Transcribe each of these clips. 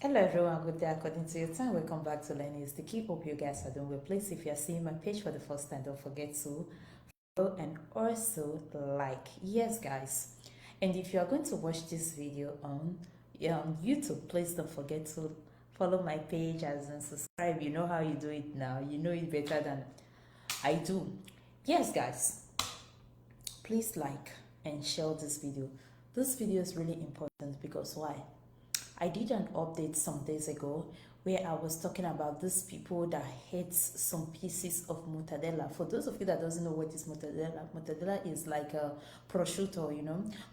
Hello everyone, good day according to your time. Welcome back to Learning is the key. Hope you guys are doing well. Please, if you are seeing my page for the first time, don't forget to follow and also like. Yes, guys. And if you are going to watch this video on YouTube, please don't forget to follow my page as and subscribe. You know how you do it now. You know it better than I do. Yes, guys. Please like and share this video. This video is really important because why? I did an update some days ago where I was talking about these people that hate some pieces of mortadella. For those of you that doesn't know what is mortadella is like a prosciutto,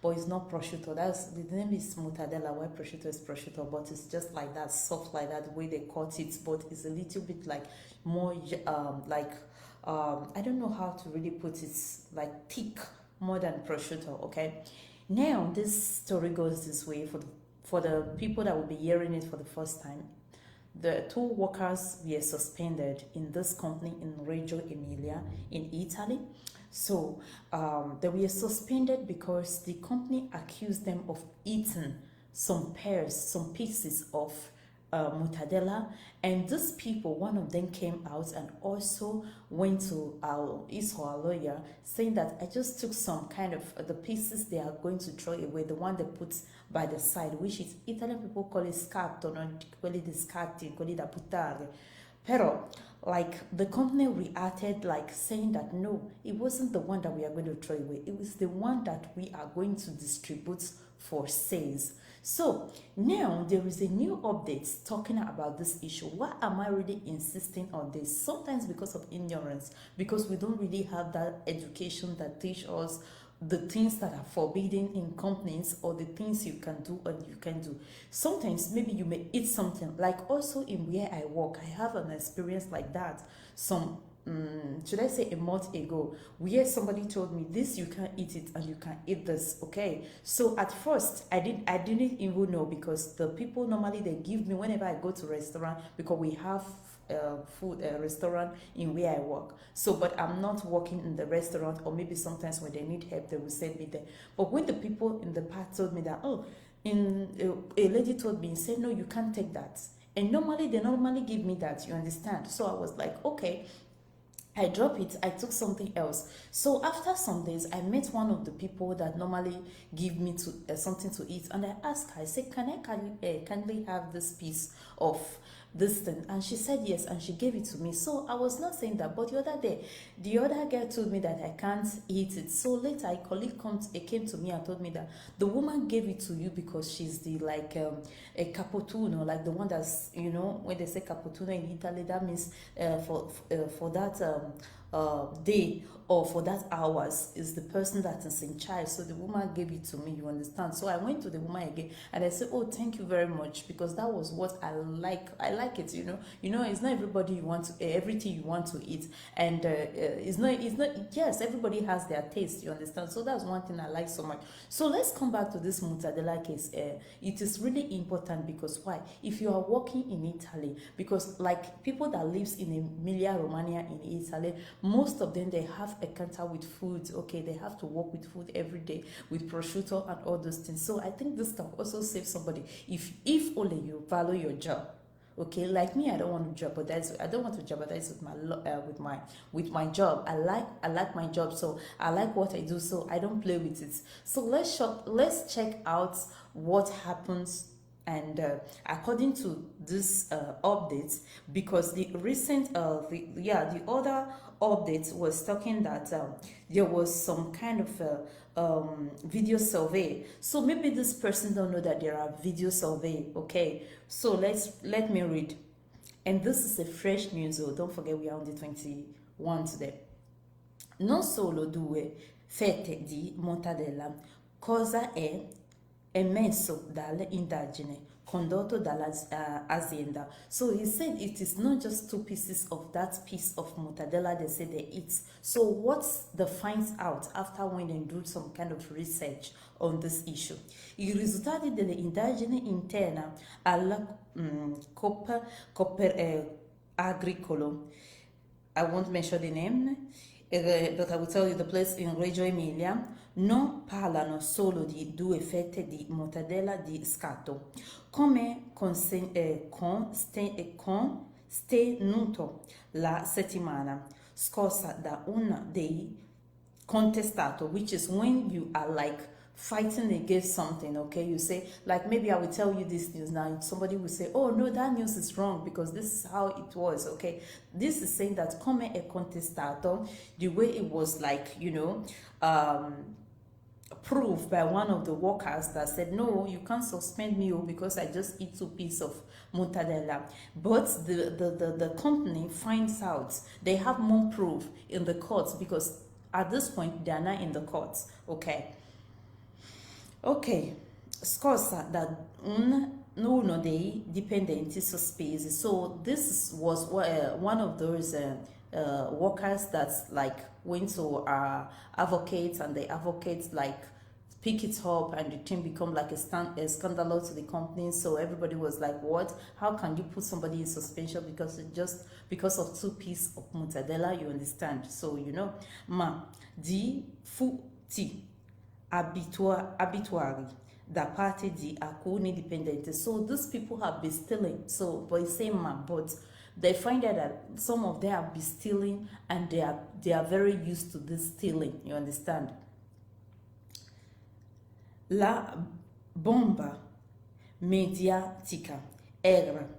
but it's not prosciutto. That's the name is mortadella. Why prosciutto is prosciutto, but it's just like that, soft like that, the way they cut it, but it's a little bit like more I don't know how to really put it, like thick more than prosciutto. Okay, now this story goes this way for the people that will be hearing it for the first time. The two workers were suspended in this company in Reggio Emilia in Italy. So they were suspended because the company accused them of eating some pieces of mortadella, and these people, one of them came out and also went to his or our lawyer saying that I just took some kind of the pieces they are going to throw away, the one they put by the side, which is Italian people call it scarto, non call it scarti, call it da buttare. Pero, like, the company reacted like saying that no, it wasn't the one that we are going to throw away, it was the one that we are going to distribute for sales. So now there is a new update talking about this issue. Why am I really insisting on this? Sometimes because of ignorance, because we don't really have that education that teach us the things that are forbidden in companies or the things you can do and you can do. Sometimes maybe you may eat something, like also in where I work, I have an experience like that. Should I say a month ago, where somebody told me this you can't eat it and you can eat this. Okay, so at first I didn't even know, because the people normally they give me whenever I go to restaurant, because we have food restaurant in where I work. So, but I'm not working in the restaurant, or maybe sometimes when they need help, they will send me there. But when the people in the past told me that, a lady told me, said, no, you can't take that. And normally, they normally give me that, you understand? So I was like, okay, I drop it, I took something else. So after some days, I met one of the people that normally give me something to eat, and I asked her, I said, kindly have this piece of this thing? And she said yes, and she gave it to me. So I was not saying that, but the other day, the other girl told me that I can't eat it. So later, a colleague came to me and told me that the woman gave it to you because she's the a cappuccino, like the one that's, when they say cappuccino in Italy, that means for that day or for that hours is the person that is in charge. So the woman gave it to me, you understand? So I went to the woman again and I said, oh, thank you very much, because that was what I like it. It's not everybody you want to everything you want to eat, and it's not yes, everybody has their taste, you understand? So that's one thing I like so much. So let's come back to this mortadella case. It is really important, because why? If you are working in Italy, because like people that lives in Emilia Romagna in Italy, most of them, they have a counter with food. Okay, they have to work with food every day, with prosciutto and all those things. So I think this can also save somebody if only you value your job. Okay, like me, I don't want to jeopardize with my job. I like my job, so I like what I do, so I don't play with it. So let's check out what happens. And according to this update, because the recent the other update was talking that there was some kind of video survey. So maybe this person don't know that there are video survey. Okay, so let me read. And this is a fresh news, so don't forget we are on the 21 today. Non solo due fette di mortadella, cosa è emesso dall'indagine condotto dall'azienda. So he said it is not just two pieces of that piece of mortadella they say they eat. So what's the finds out after when they do some kind of research on this issue? I risultati delle indagini interne alla Copper Agricolo, I won't mention the name, but I will tell you the place in Reggio Emilia, non parlano solo di due fette di mortadella di scatto, come constenuto la settimana scorsa da uno dei contestato, which is when you are like fighting against something, okay? You say, like, maybe I will tell you this news now, somebody will say, oh no, that news is wrong because this is how it was, okay? This is saying that come è contestato, the way it was, like, you know, proved by one of the workers that said, no, you can't suspend me because I just eat 2 pieces of mortadella. But the company finds out, they have more proof in the courts, because at this point they are not in the courts, okay? Ok, scorsa da uno dei dipendenti sospesi. So this was one of those workers that's like went to advocates, and the advocates like pick it up, and the thing become like a scandal to the company. So everybody was like, what? How can you put somebody in suspension because of 2 pieces of mortadella? You understand? So, you know, ma di futi abituari da parte di alcuni dipendenti. So these people have been stealing. So, but it's same man, but they find out that some of them have been stealing, and they are very used to this stealing. You understand? La bomba mediatica era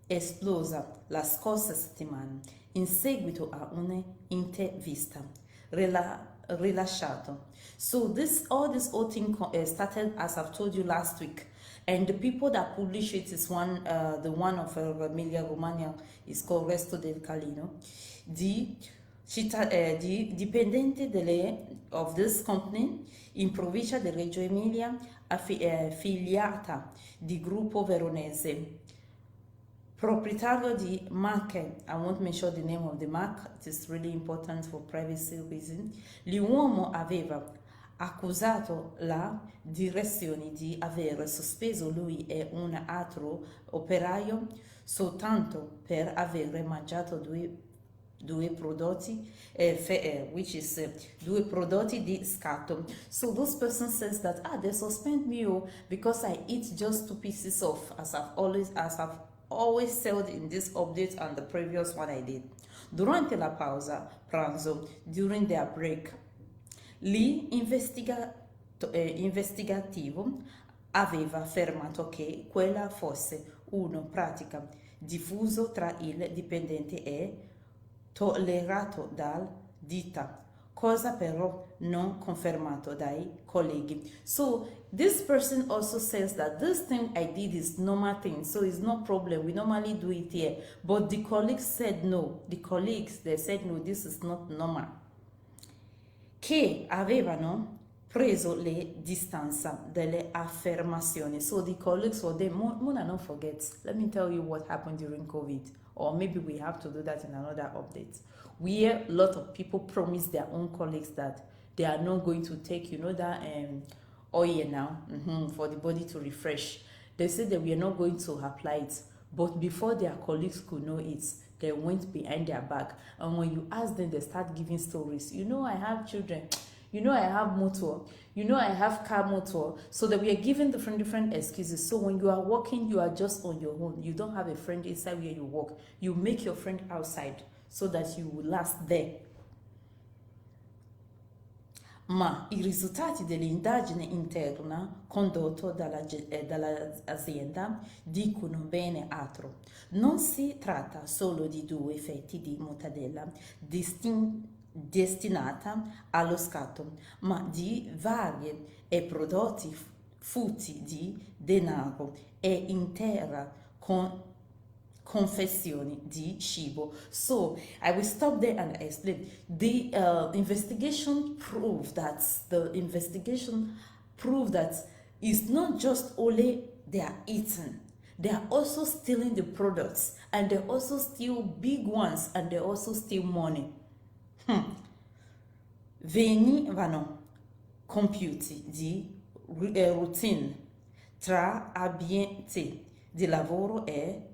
esplosa la scorsa settimana in seguito a un'intervista rilasciato. So all this whole thing started, as I've told you last week, and the people that publish it is the one of Emilia Romagna is called Resto del Calino. The dipendente of this company in provincia di Reggio Emilia, affiliata di gruppo veronese, proprietario di marche. I won't mention the name of the mark, it is really important for privacy reasons. L'uomo aveva accusato la direzione di aver sospeso lui e un altro operaio soltanto per aver mangiato due prodotti, which is due prodotti di scatto. So this person says that they suspend me because I eat just 2 pieces of, as I've always said in this update and the previous one I did. Durante la pausa pranzo, during their break, investigativo aveva affermato che quella fosse una pratica diffusa tra il dipendente e tollerato dal ditta, cosa però non confermato dai colleghi. So this person also says that this thing I did is normal thing, so it's no problem, we normally do it here. But the colleagues said no. The colleagues, they said no, this is not normal. Che avevano preso le distanze delle affermazioni. So the colleagues for them, Mona, don't forget, let me tell you what happened during COVID, or maybe we have to do that in another update, where a lot of people promise their own colleagues that they are not going to take, you know, that oil now for the body to refresh. They said that we are not going to apply it, but before their colleagues could know it, they went behind their back. And when you ask them, they start giving stories. You know, I have children. You know, I have motor. You know, I have car motor. So that we are giving different excuses. So when you are working, you are just on your own. You don't have a friend inside where you work. You make your friend outside so that you will last there. Ma i risultati dell'indagine interna condotta dall'azienda dicono bene altro. Non si tratta solo di 2 fetti di mortadella destinata allo scatto, ma di vari prodotti frutti di denaro e intera confezioni di cibo. So I will stop there and explain. The investigation proved that it's not just only they are eating, they are also stealing the products, and they also steal big ones, and they also steal money. Venivano compiuti di routine tra ambienti di lavoro e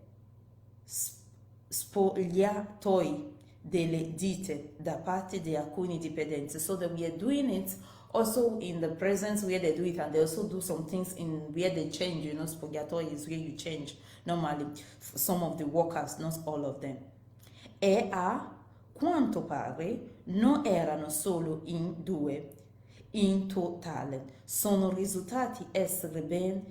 spogliatoi delle ditte da parte di alcuni dipendenti. So that we are doing it also in the presence where they do it, and they also do some things in where they change, spogliatoi is where you change normally some of the workers, not all of them. E a quanto pare non erano solo in due, in totale sono risultati essere ben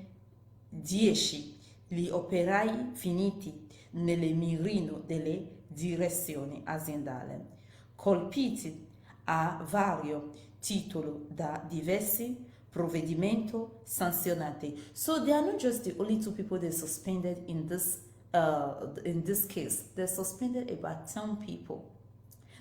10 gli operai finiti nelle mirino delle direzioni aziendali, colpiti a vario titolo da diversi provvedimenti sanzionati. So they are not just the only two people they suspended in this case. They suspended about 10 people.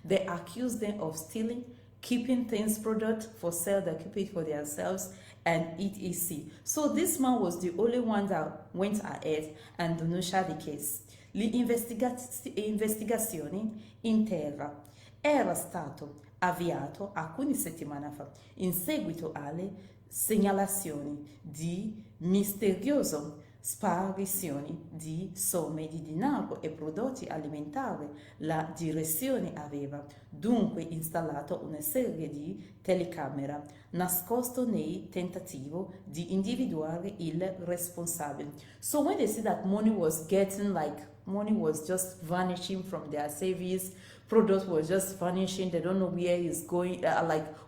They accused them of stealing, keeping things product for sale, they keep it for themselves, and etc. So this man was the only one that went ahead and denunciated the case. L'investigazione intera era stato avviato alcune settimane fa in seguito alle segnalazioni di misteriose sparizioni di somme di denaro e prodotti alimentari. La direzione aveva dunque installato una serie di telecamere nascosto nei tentativo di individuare il responsabile. So when they see that money was just vanishing from their savings, product was just vanishing, they don't know where it's going,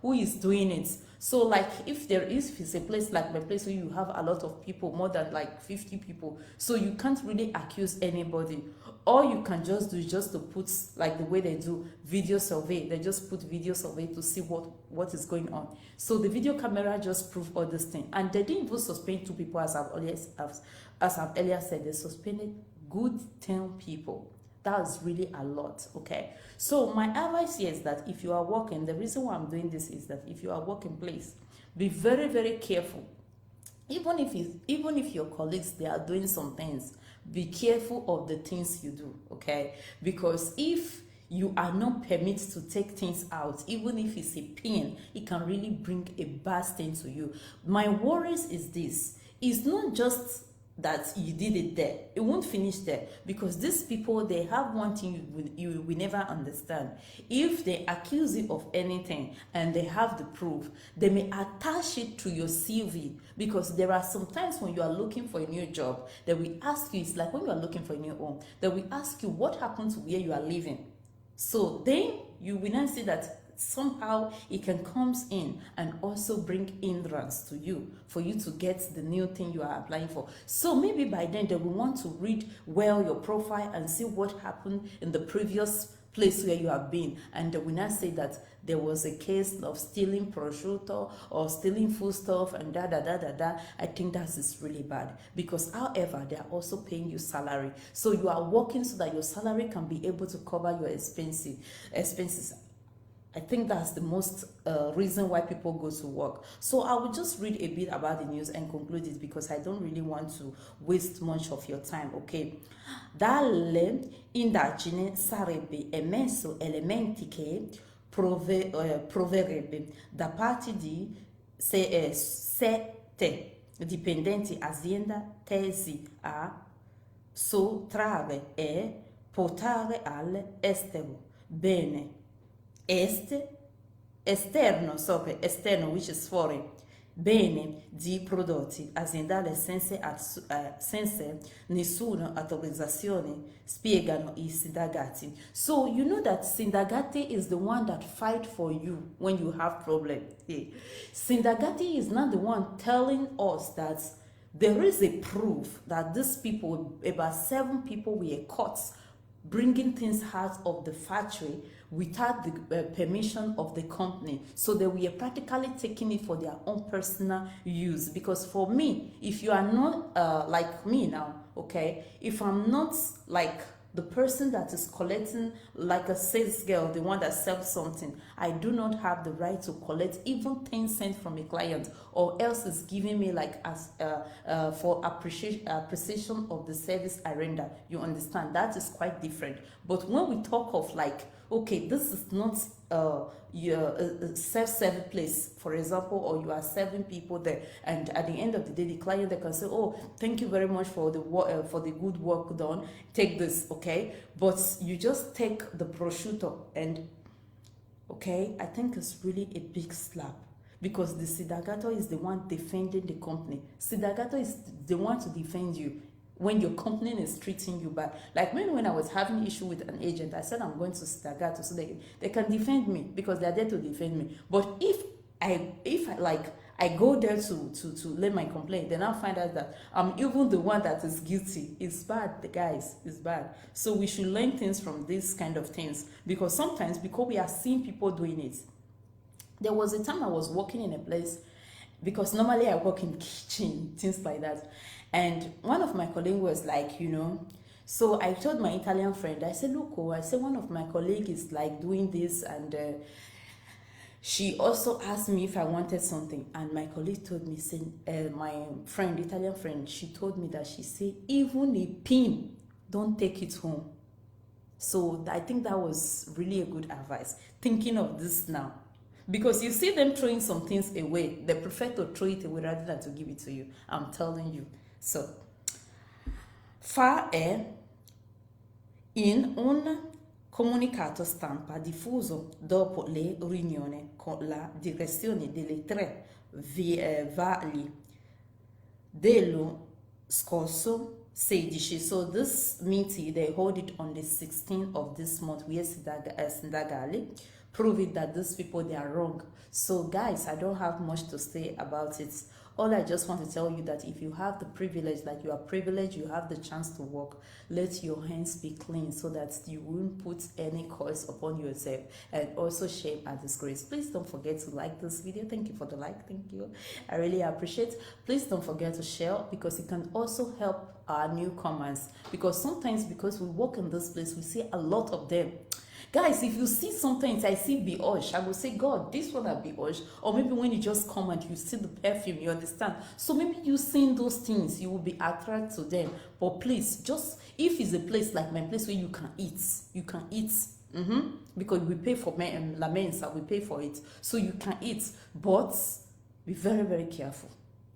who is doing it. So if it's a place like my place where you have a lot of people, more than 50 people, so you can't really accuse anybody. All you can just do is just to put, the way they do video survey, they just put video survey to see what is going on. So the video camera just proved all this thing. And they didn't even suspend 2 people, as I've earlier said, they suspended good 10 people. That's really a lot, okay? So my advice here is that if you are working, the reason why I'm doing this is that if you are working place, be very, very careful. Even if your colleagues, they are doing some things, be careful of the things you do, okay? Because if you are not permitted to take things out, even if it's a pain, it can really bring a bad thing to you. My worries is this. It's not just that you did it there. It won't finish there, because these people, they have one thing you will never understand. If they accuse you of anything and they have the proof, they may attach it to your CV, because there are some times when you are looking for a new job, they will ask you, it's like when you are looking for a new home, they will ask you what happened to where you are living. So then you will not see that somehow it can come in and also bring hindrance to you for you to get the new thing you are applying for. So maybe by then they will want to read well your profile and see what happened in the previous place where you have been, and they will not say that there was a case of stealing prosciutto or stealing foodstuff and da. I think that is really bad, because however they are also paying you salary, so you are working so that your salary can be able to cover your expenses. I think that's the most reason why people go to work. So I will just read a bit about the news and conclude it, because I don't really want to waste much of your time, okay? Dalle indagini sarebbe emesso elementi che proverebbe da parte di 7 dipendenti azienda tesi a sottrarre e portare all'estero bene esterno, which is foreign, bene di prodotti aziendali senza nessuna autorizzazione, spiegano I sindacati. So you know that sindacati is the one that fight for you when you have problem. Sindacati is not the one telling us that there is a proof that these people, about 7 people, were caught bringing things out of the factory without the permission of the company. So they were practically taking it for their own personal use. Because for me, if you are not like me now, okay, if I'm not like the person that is collecting, like a sales girl, the one that sells something, I do not have the right to collect even 10 cents from a client, or else it's giving me for appreciation of the service I render. You understand? That is quite different. But when we talk of okay, this is not you're a self-service place, for example, or you are serving people there, and at the end of the day, the client, they can say, oh, thank you very much for the work, for the good work done, take this, okay? But you just take the prosciutto and, okay, I think it's really a big slap, because the Sidagato is the one defending the company. Sidagato is the one to defend you when your company is treating you bad. Like when I was having issue with an agent, I said I'm going to Sidagato so they can defend me, because they're there to defend me. But if I go there to lay my complaint, then I'll find out that I'm even the one that is guilty. It's bad, the guys, it's bad. So we should learn things from these kind of things, because sometimes, because we are seeing people doing it. There was a time I was working in a place, because normally I work in kitchen, things like that. And one of my colleagues was like, so I told my Italian friend, I said, look, I said, one of my colleagues is like doing this, and she also asked me if I wanted something. And my colleague told me, my friend, Italian friend, she told me that she said, even a pin, don't take it home. So I think that was really a good advice, thinking of this now. Because you see them throwing some things away, they prefer to throw it away rather than to give it to you. I'm telling you. So, fa è in un comunicato stampa diffuso dopo le riunioni con la direzione delle tre vagli dello scorso 16. So this meeting, they hold it on the 16th of this month, where Sindagali proving that these people, they are wrong. So guys, I don't have much to say about it. All I just want to tell you that if you have the privilege, like you are privileged, you have the chance to work, let your hands be clean so that you won't put any curse upon yourself, and also shame and disgrace. Please don't forget to like this video. Thank you for the like. Thank you. I really appreciate it. Please don't forget to share, because it can also help our newcomers, because sometimes, because we work in this place, we see a lot of them. Guys, if you see sometimes I see Biosh, I will say, God, this one are Biosh. Or maybe when you just come and you see the perfume, you understand. So maybe you seeing those things, you will be attracted to them. But please, just, if it's a place like my place where you can eat, because we pay for La Mensa, we pay for it. So you can eat, but be very, very careful.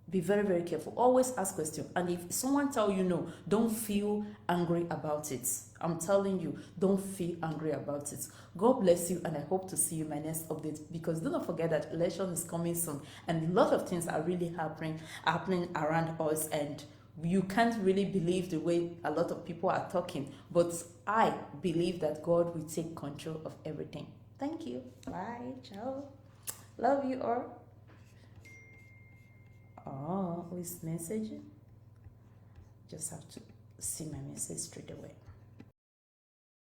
Be very, very careful. Always ask questions. And if someone tell you no, don't feel angry about it. I'm telling you, don't feel angry about it. God bless you, and I hope to see you in my next update, because do not forget that election is coming soon, and a lot of things are really happening around us, and you can't really believe the way a lot of people are talking, but I believe that God will take control of everything. Thank you. Bye. Ciao. Love you all. Oh, who is messaging? Just have to see my message straight away.